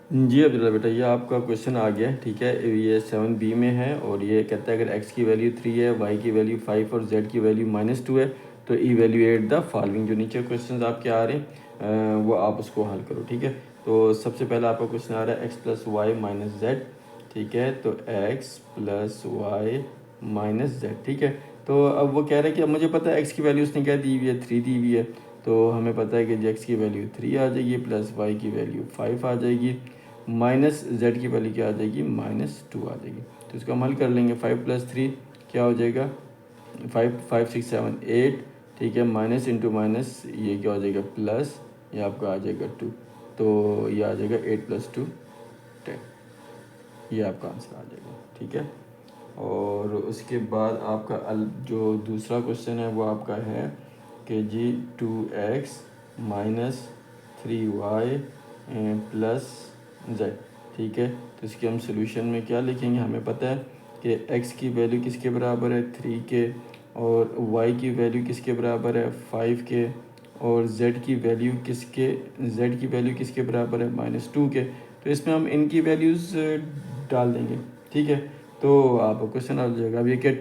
जी अब्दुल्ला बेटा, ये आपका क्वेश्चन आ गया है। ठीक है, ये 7B में है और ये कहता है अगर x की वैल्यू 3 है, y की वैल्यू 5 और z की वैल्यू -2 है तो इवेल्यूएट द फॉलोइंग। जो नीचे क्वेश्चंस आपके आ रहे हैं वो आप उसको हल करो। ठीक है, तो सबसे पहला आपका क्वेश्चन आ रहा है x + y - z। ठीक है, तो x + y - z। ठीक है, तो अब वो कह रहा है कि अब मुझे पता है x की वैल्यू उसने क्या दी हुई है, 3 दी हुई है। तो हमें पता है कि x की वैल्यू 3 आ जाएगी प्लस y की वैल्यू 5 आ जाएगी, माइनस z की वैल्यू क्या आ जाएगी, -2 आ जाएगी। तो इसको हम हल कर लेंगे। 5 + 3 क्या हो जाएगा, 5 5 6 7 8। ठीक है, माइनस इंटू माइनस ये क्या हो जाएगा प्लस, ये आपका आ जाएगा 2। तो ये आ जाएगा 8 + 2 10। ये आपका आंसर आ जाएगा। ठीक है, और उसके बाद आपका जो दूसरा क्वेश्चन है वो आपका है कि जी 2x - 3y + z। ठीक है, तो इसके हम सोल्यूशन में क्या लिखेंगे, हमें पता है कि x की वैल्यू किसके बराबर है, 3 के, और y की वैल्यू किसके बराबर है, 5 के, और z की वैल्यू किसके बराबर है, -2 के। तो इसमें हम इनकी वैल्यूज़ डाल देंगे। ठीक है, तो आप क्वेश्चन आ जाएगा। अब ये क्या,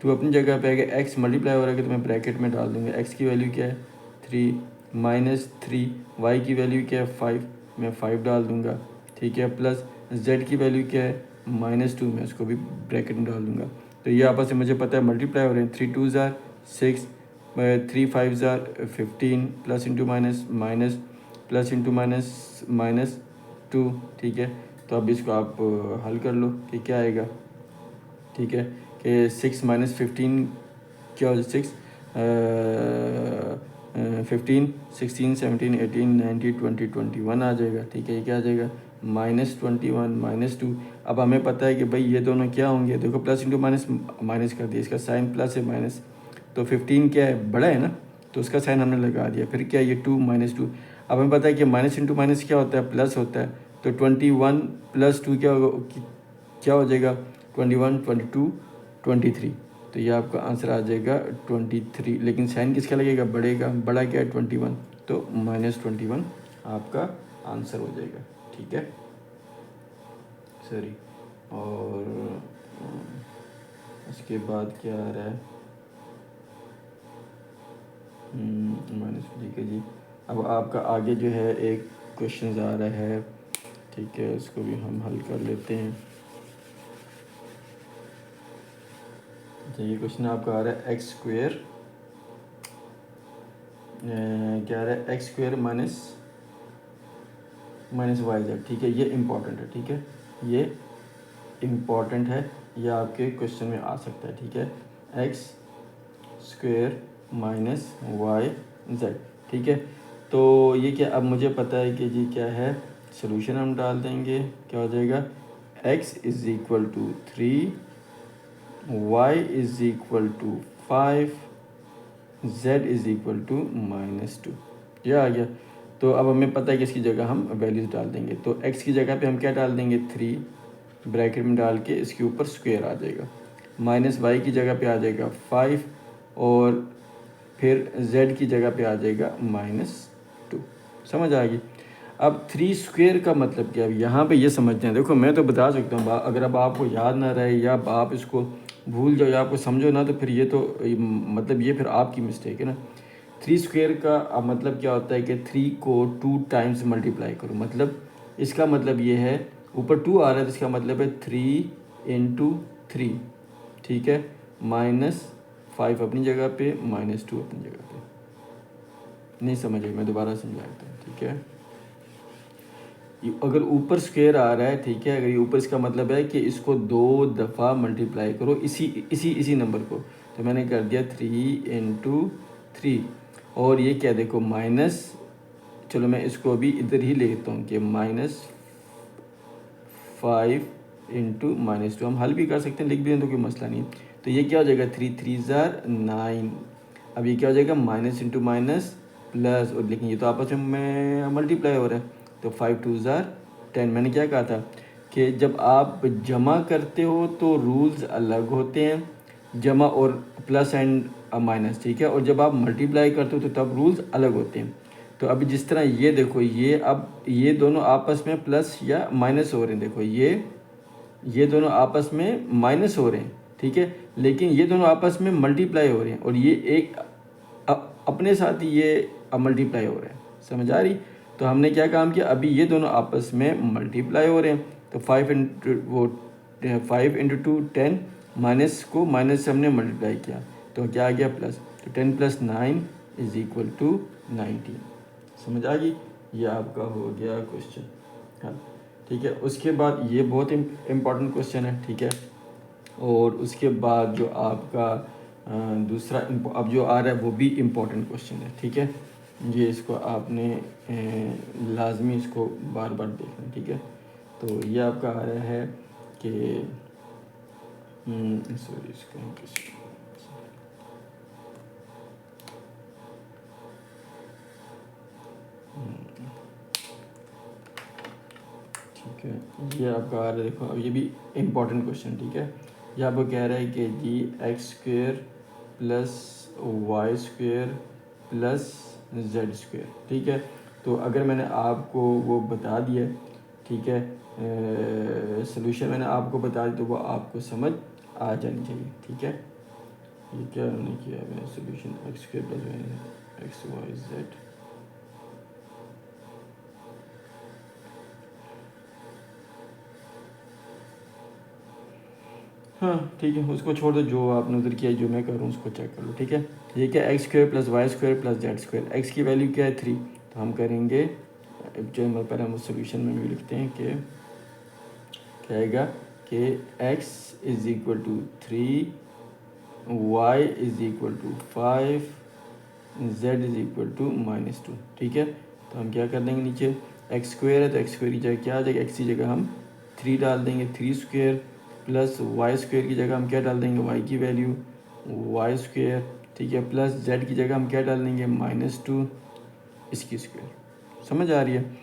टू अपनी जगह पे आएगा, एक्स मल्टीप्लाई हो रहा है तो मैं ब्रैकेट में डाल दूंगा। एक्स की वैल्यू क्या है 3 -3, वाई की वैल्यू क्या है 5, मैं 5 डाल दूंगा। ठीक है, प्लस जेड की वैल्यू क्या है -2, मैं उसको भी ब्रैकेट में डाल दूंगा। तो ये आपस में मुझे पता है मल्टीप्लाई हो रहे हैं। 3 2 ज़ार 6, 3 5 ज़ार 15, plus into minus minus, plus into minus -2। ठीक है, तो अब इसको आप हल कर लो कि क्या आएगा। ठीक है, कि 6 - 15 क्या हो जाए, 6 15 16 17 18 19 20 21 आ जाएगा। ठीक है, ये क्या आ जाएगा -21 -2। अब हमें पता है कि भाई ये दोनों क्या होंगे, देखो प्लस इंटू माइनस माइनस कर दिया, इसका साइन प्लस है माइनस, तो 15 क्या है बड़ा है ना, तो उसका साइन हमने लगा दिया। फिर क्या ये 2 -2। अब हमें पता है कि माइनस इंटू माइनस क्या होता है, प्लस होता है। तो 21 + 2 क्या हो जाएगा, 21 22 23। तो ये आपका आंसर आ जाएगा 23। लेकिन साइन किसका लगेगा, बढ़ेगा, बड़ा क्या है 21, तो -21 आपका आंसर हो जाएगा। ठीक है, सॉरी। और उसके बाद क्या आ रहा है, ठीक है जी। अब आपका आगे जो है एक क्वेश्चन आ रहा है। ठीक है, उसको भी हम हल कर लेते हैं। अच्छा, ये क्वेश्चन आपका आ रहा है x² क्या आ रहा है, x² माइनस वाई जेड। ठीक है, ये इम्पॉर्टेंट है। ठीक है, ये इम्पॉर्टेंट है, ये आपके क्वेश्चन में आ सकता है। ठीक है, x² -y z। ठीक है, तो ये क्या, अब मुझे पता है कि जी क्या है, सोल्यूशन हम डाल देंगे, क्या हो जाएगा, x = 3, y = 5, z = -2। ये आ गया। तो अब हमें पता है कि इसकी जगह हम वैल्यूज़ डाल देंगे। तो x की जगह पे हम क्या डाल देंगे, 3 ब्रैकेट में डाल के इसके ऊपर स्क्वायर आ जाएगा, माइनस y की जगह पे आ जाएगा 5, और फिर z की जगह पे आ जाएगा -2। समझ आ गई। अब 3 स्क्वायर का मतलब क्या है, यहाँ पे ये समझते हैं। देखो मैं तो बता सकता हूँ, अगर अब आपको याद ना रहे या आप इसको भूल जाओ या आपको समझो ना, तो फिर ये तो मतलब ये फिर आपकी मिस्टेक है ना। 3 स्क्वायर का अब मतलब क्या होता है कि 3 को 2 टाइम्स मल्टीप्लाई करो, मतलब इसका मतलब ये है, ऊपर 2 आ रहा है तो इसका मतलब है 3 × 3। ठीक है, -5 अपनी जगह पे, -2 अपनी जगह पे। नहीं समझे, मैं दोबारा समझाता हूँ। ठीक है, अगर ऊपर स्क्वायर आ रहा है, ठीक है, अगर ये ऊपर, इसका मतलब है कि इसको 2 दफ़ा मल्टीप्लाई करो इसी नंबर को। तो मैंने कर दिया 3 × 3, और ये क्या, देखो माइनस, चलो मैं इसको अभी इधर ही लेता हूँ कि -5 × -2। हम हल भी कर सकते हैं, लिख भी दें तो कोई मसला नहीं। तो ये क्या हो जाएगा, 3 3 ज़ार 9। अब ये क्या हो जाएगा, माइनस इंटू माइनस प्लस, और लेकिन ये तो आपस में मल्टीप्लाई हो रहा है, तो 5 2 ज़ार 10। मैंने क्या कहा था कि जब आप जमा करते हो तो रूल्स अलग होते हैं, जमा और प्लस एंड माइनस। ठीक है, और जब आप मल्टीप्लाई करते हो तो तब रूल्स अलग होते हैं। तो अभी जिस तरह ये देखो, ये अब ये दोनों आपस में प्लस या माइनस हो रहे हैं, देखो ये दोनों आपस में माइनस हो रहे हैं, ठीक है, लेकिन ये दोनों आपस में मल्टीप्लाई हो रहे हैं और ये एक अपने साथ ही ये मल्टीप्लाई हो रहे हैं, समझ आ रही। तो हमने क्या काम किया, अभी ये दोनों आपस में मल्टीप्लाई हो रहे हैं, तो 5 इंटू 2 10, माइनस को माइनस से हमने मल्टीप्लाई किया तो क्या आ गया प्लस, तो 10 + 9 = 19। समझ आ गई, ये आपका हो गया क्वेश्चन, हाँ ठीक है। उसके बाद ये बहुत इम्पॉर्टेंट क्वेश्चन है, ठीक है। और उसके बाद जो आपका दूसरा अब जो आ रहा है वो भी इम्पोर्टेंट क्वेश्चन है, ठीक है। ये इसको आपने लाजमी इसको बार बार देखना है, ठीक है। तो ये आपका आ रहा है कि सॉरी इसको ठीक है, ये आपका आ रहा है, देखो अब ये भी इम्पोर्टेंट क्वेश्चन, ठीक है। ये आपको कह रहा है कि जी x² + y² + z², ठीक है। तो अगर मैंने आपको वो बता दिया, ठीक है, सॉल्यूशन मैंने आपको बता दिया तो वो आपको समझ आ जानी चाहिए, ठीक है। ये क्या हमने किया, मैंने solution x² + x y z, हाँ ठीक है, उसको छोड़ दो, जो आपने उधर किया जो मैं कर रहा हूँ उसको चेक कर लो, ठीक है। ये क्या x² + y² + z², x की वैल्यू क्या है 3, तो हम करेंगे जो पहले हम सोल्यूशन में भी लिखते हैं कि क्या आएगा कि x = 3, y = 5, z = -2, ठीक है। तो हम क्या कर देंगे, नीचे x² है तो x² की जगह क्या आ जाएगा, x की जगह हम 3 डाल देंगे, 3² + y² की जगह हम क्या डाल देंगे, y की वैल्यू y², ठीक है, प्लस z की जगह हम क्या डाल देंगे, -2 इसकी स्क्वायर। समझ आ रही है।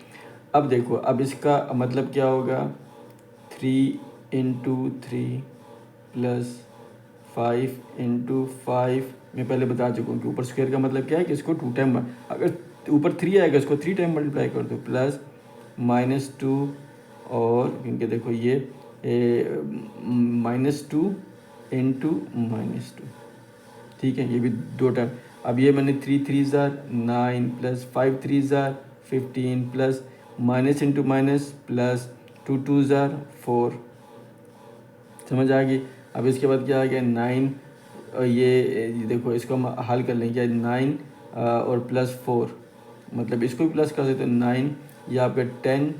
अब देखो, अब इसका मतलब क्या होगा, 3 × 3 + 5 × 5, मैं पहले बता चुका हूँ कि ऊपर स्क्वायर का मतलब क्या है कि इसको 2 टाइम, अगर ऊपर 3 आएगा इसको 3 टाइम मल्टीप्लाई कर दो, प्लस -2, और क्योंकि देखो ये -2 × -2, ठीक है, ये भी 2 टाइम। अब ये मैंने 3 3 9 + 5 3 15 plus minus into minus plus 2 2 4, समझ आ गई। अब इसके बाद क्या आ गया 9, ये देखो इसको हम हल कर लेंगे, 9 और +4, मतलब इसको भी प्लस कर देते हैं 9, ये आपका 10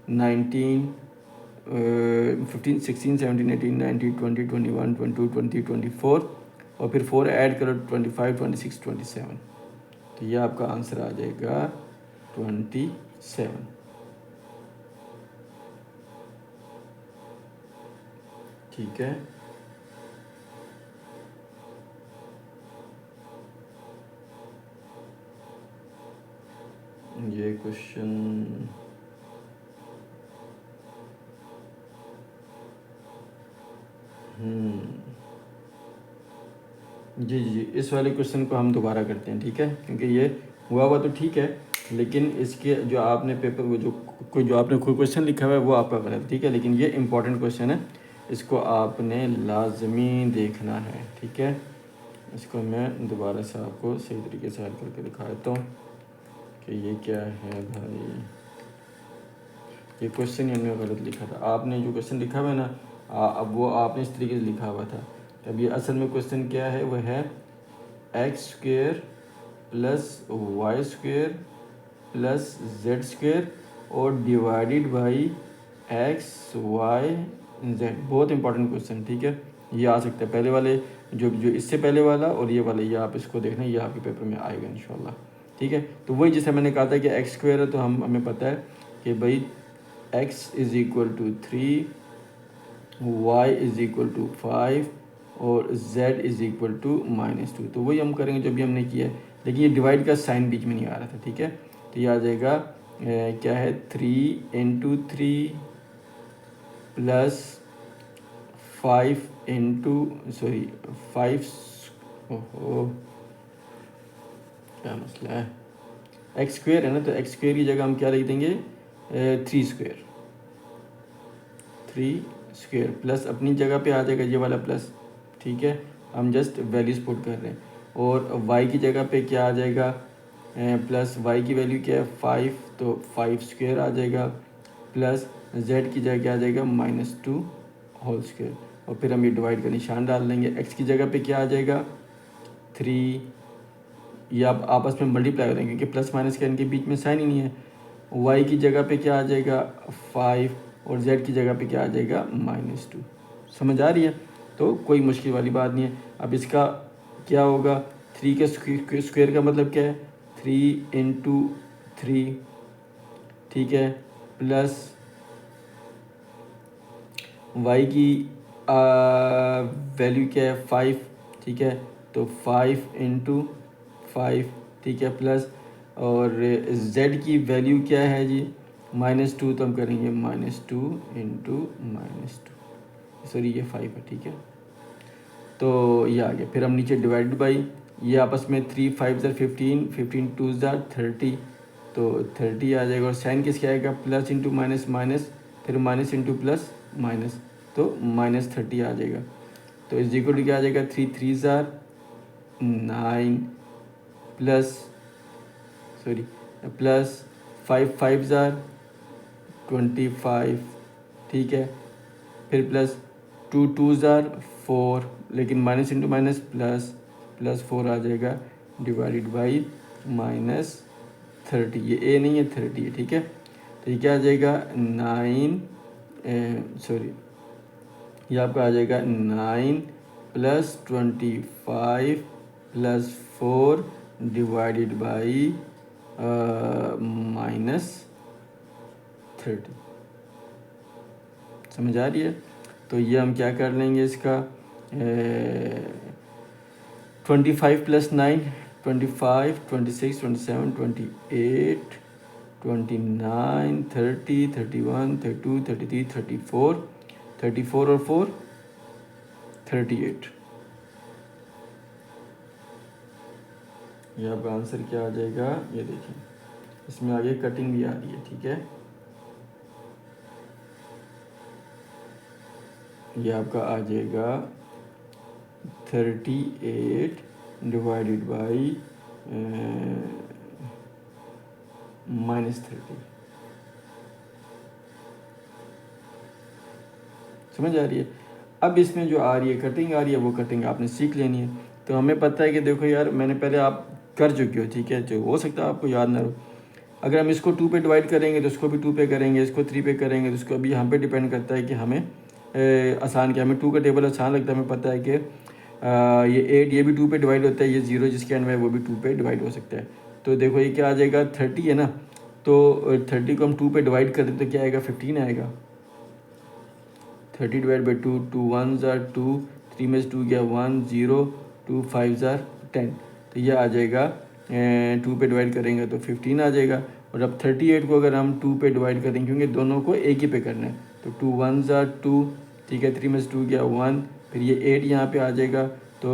19 15 16 17 18 19 20 21 22 23 24, और फिर 4 ऐड करो 25 26 27, तो ये आपका आंसर आ जाएगा 27, ठीक है। ये क्वेश्चन जी जी जी, इस वाले क्वेश्चन को हम दोबारा करते हैं, ठीक है, क्योंकि ये हुआ तो ठीक है, लेकिन इसके जो आपने पेपर वो जो आपने कोई क्वेश्चन लिखा हुआ है वो आपका गलत, ठीक है, लेकिन ये इम्पोर्टेंट क्वेश्चन है, इसको आपने लाजमी देखना है, ठीक है। इसको मैं दोबारा से आपको सही तरीके से हल करके दिखा देता हूँ कि ये क्या है भाई। ये क्वेश्चन ही हमने गलत लिखा था, आपने जो क्वेश्चन लिखा हुआ है ना, अब वो आपने इस तरीके से लिखा हुआ था। अब ये असल में क्वेश्चन क्या है, वो है x² + y² + z² और divided by x y z। बहुत इंपॉर्टेंट क्वेश्चन, ठीक है, ये आ सकता है पहले वाले, जो इससे पहले वाला और ये वाला, ये आप इसको देखना, ये आपके पेपर में आएगा इंशाल्लाह, ठीक है। तो वही जैसे मैंने कहा था कि x² है, तो हमें पता है कि भाई x = 3, y = 5 और z = -2, तो वही हम करेंगे जो भी हमने किया है, लेकिन ये डिवाइड का साइन बीच में नहीं आ रहा था, ठीक है। तो ये आ जाएगा क्या है 3 × 3 + 5 सॉरी 5, ओहो क्या मसला है, एक्स स्क्वेयर है ना, तो एक्स स्क्वेयर की जगह हम क्या लिख देंगे 3 स्क्वेयर, 3 स्क्वेयर प्लस अपनी जगह पे आ जाएगा ये वाला प्लस, ठीक है, हम जस्ट वैल्यूज पुट कर रहे हैं। और y की जगह पे क्या आ जाएगा प्लस y की वैल्यू क्या है 5, तो 5 स्क्वेयर आ जाएगा, प्लस z की जगह क्या आ जाएगा -2 होल स्क्वेयर, और फिर हम ये डिवाइड का निशान डाल देंगे। x की जगह पे क्या आ जाएगा 3, ये आप आपस में मल्टीप्लाई करेंगे क्योंकि प्लस माइनस के इनके बीच में साइन ही नहीं है। y की जगह पे क्या आ जाएगा 5, और z की जगह पे क्या आ जाएगा -2। समझ आ रही है? तो कोई मुश्किल वाली बात नहीं है। अब इसका क्या होगा, 3 के स्क्वायर का मतलब क्या है 3 इंटू 3, ठीक है, प्लस y की वैल्यू क्या है 5, ठीक है, तो 5 इंटू 5, ठीक है, प्लस और z की वैल्यू क्या है जी -2, तो हम करेंगे -2 इंटू -2, सॉरी ये 5 है, ठीक है, तो ये आ गया। फिर हम नीचे डिवाइड बाई, ये आपस में 3 5 ज़र 15, 15 2 ज़र 30, तो 30 आ जाएगा। और साइन किसके आएगा प्लस इंटू माइनस माइनस, फिर माइनस इंटू प्लस माइनस, तो -30 आ जाएगा। तो इज इक्वल टू क्या आ जाएगा 3 3 ज़र 9 प्लस सॉरी प्लस 5 5 ज़र 25, ठीक है, फिर प्लस 2 2 ज़र 4, लेकिन minus into minus plus, plus 4 आ जाएगा डिवाइडेड बाई -30, ये ए नहीं है 30 है, ठीक है, तो ये क्या आ जाएगा 9 सॉरी ये आपका आ जाएगा 9 प्लस 25 प्लस 4 डिवाइडेड बाई -30। समझ आ रही है? तो ये हम क्या कर लेंगे इसका 25 प्लस 9 25 26 27 28 29 30 31 32 33 34 34 और 4 38, ये आपका आंसर क्या आ जाएगा, ये देखिए इसमें आगे कटिंग भी आ रही है, ठीक है, ये आपका आ जाएगा 38 डिवाइडेड बाई -30। समझ आ रही है? अब इसमें जो आ रही है कटिंग आ रही है, वो कटिंग आपने सीख लेनी है। तो हमें पता है कि देखो यार मैंने पहले आप कर चुके हो, ठीक है, जो हो सकता है आपको याद ना रहो। अगर हम इसको 2 पे डिवाइड करेंगे तो इसको भी 2 पे करेंगे, इसको 3 पे करेंगे तो इसको अभी हम पे डिपेंड करता है कि हमें आसान क्या, हमें 2 का टेबल आसान लगता है। हमें पता है कि ये 8 ये भी 2 पे डिवाइड होता है, ये 0 जिसके एंड में वो भी 2 पे डिवाइड हो सकता है। तो देखो ये क्या आ जाएगा 30 है ना, तो 30 को हम 2 पे डिवाइड करें तो क्या आएगा 15 आएगा। 30 डिवाइड बाई 2, 2 1 ज़ार 2, 3 में से 2 गया 1 0, 2 5 ज़ार 10, तो यह आ जाएगा 2 पे डिवाइड करेंगे तो 15 आ जाएगा। और अब 38 को अगर हम 2 पे डिवाइड करेंगे क्योंकि दोनों को एक ही पे करना है, तो 2 1 ज़ार 2, ठीक है, 3 में से 2 गया 1, फिर ये 8 यहाँ पे आ जाएगा, तो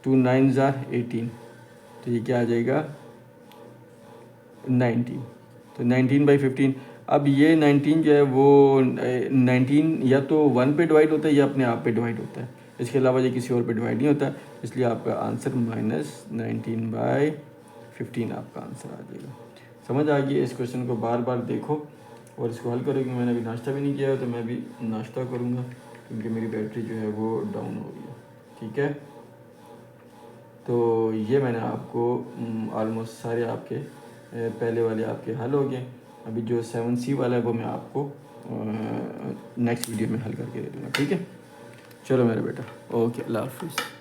2 9 ज़ार 18, तो ये क्या आ जाएगा 19, तो 19/15। अब ये 19 जो है वो 19 या तो 1 पे डिवाइड होता है या अपने आप पे डिवाइड होता है, इसके अलावा ये किसी और पे डिवाइड नहीं होता, इसलिए आपका आंसर -19/15 आपका आंसर आ जाएगा। समझ आ गई? इस क्वेश्चन को बार बार देखो और इसको हल करोगे। मैंने अभी नाश्ता भी नहीं किया है तो मैं भी नाश्ता करूँगा क्योंकि मेरी बैटरी जो है वो डाउन हो गई है, ठीक है। तो ये मैंने आपको ऑलमोस्ट सारे आपके पहले वाले आपके हल हो गए। अभी जो 7C वाला है वो मैं आपको नेक्स्ट वीडियो में हल करके दे दूँगा, ठीक है। चलो मेरा बेटा, ओके, अल्लाह हाफिज़।